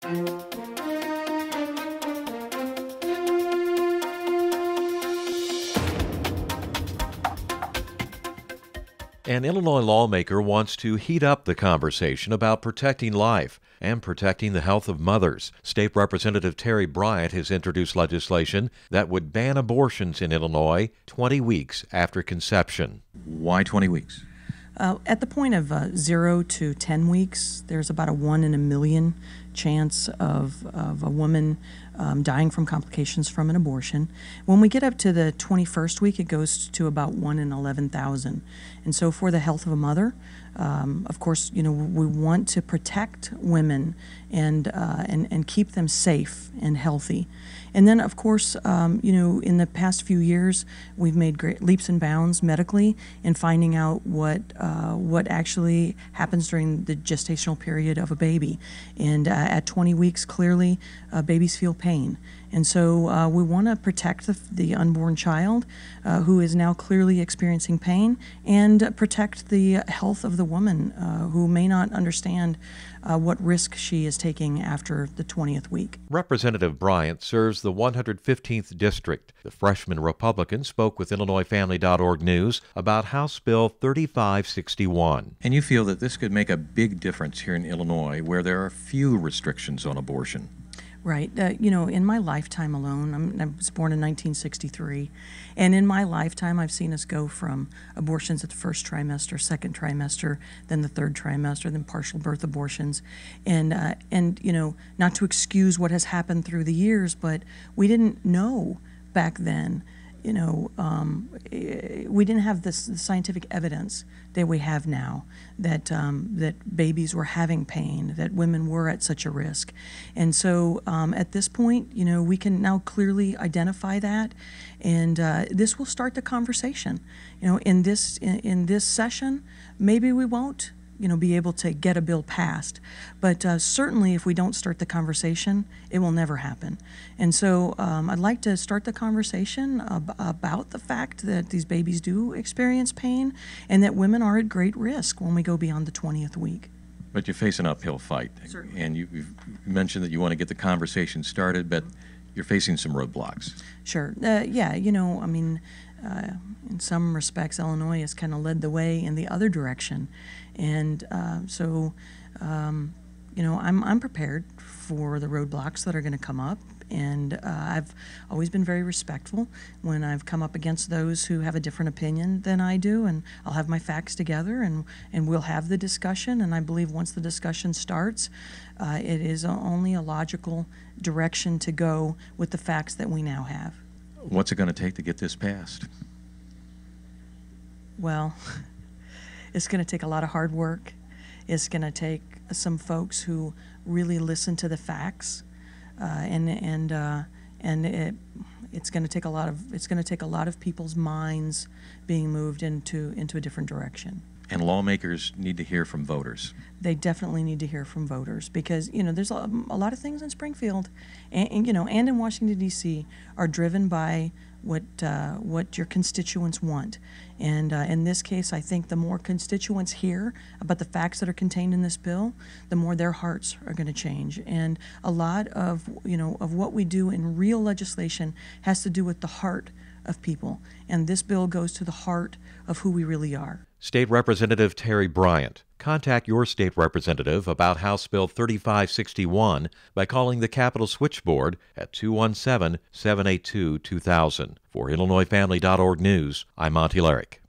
An Illinois lawmaker wants to heat up the conversation about protecting life and protecting the health of mothers. State Representative Terri Bryan has introduced legislation that would ban abortions in Illinois 20 weeks after conception. Why 20 weeks? At the point of 0 to 10 weeks, there's about a 1 in a million chance of a woman dying from complications from an abortion. When we get up to the 21st week, it goes to about 1 in 11,000. And so for the health of a mother, of course, we want to protect women and keep them safe and healthy. And then, of course, in the past few years, we've made great leaps and bounds medically in finding out what actually happens during the gestational period of a baby. And at 20 weeks, clearly, babies feel pain. And so we want to protect the unborn child who is now clearly experiencing pain, and protect the health of the woman who may not understand what risk she is taking after the 20th week. Representative Bryant serves the 115th District. The freshman Republican spoke with IllinoisFamily.org News about House Bill 3561. And you feel that this could make a big difference here in Illinois, where there are few restrictions on abortion. Right. In my lifetime alone, I was born in 1963, and in my lifetime, I've seen us go from abortions at the first trimester, second trimester, then the third trimester, then partial birth abortions, and not to excuse what has happened through the years, but we didn't know back then. We didn't have the scientific evidence that we have now that babies were having pain, that women were at such a risk. And so at this point, we can now clearly identify that, and this will start the conversation. In this session, maybe we won't be able to get a bill passed. But certainly if we don't start the conversation, it will never happen. And so I'd like to start the conversation about the fact that these babies do experience pain, and that women are at great risk when we go beyond the 20th week. But you face an uphill fight. Certainly. And you've mentioned that you want to get the conversation started, but you're facing some roadblocks. Sure. In some respects, Illinois has kind of led the way in the other direction. And I'm prepared for the roadblocks that are going to come up. And I've always been very respectful when I've come up against those who have a different opinion than I do, and I'll have my facts together, and we'll have the discussion. And I believe once the discussion starts, it is only a logical direction to go with the facts that we now have. What's it going to take to get this passed? Well, it's going to take a lot of hard work. It's going to take some folks who really listen to the facts, it's going to take a lot of people's minds being moved into a different direction. And lawmakers need to hear from voters. They definitely need to hear from voters, because there's a lot of things in Springfield and in Washington D.C. are driven by what your constituents want. And in this case, I think the more constituents hear about the facts that are contained in this bill, the more their hearts are going to change. And a lot of what we do in real legislation has to do with the heart of people. And this bill goes to the heart of who we really are. State Representative Terri Bryan. Contact your state representative about House Bill 3561 by calling the Capitol Switchboard at 217-782-2000. For IllinoisFamily.org News, I'm Monte Larrick.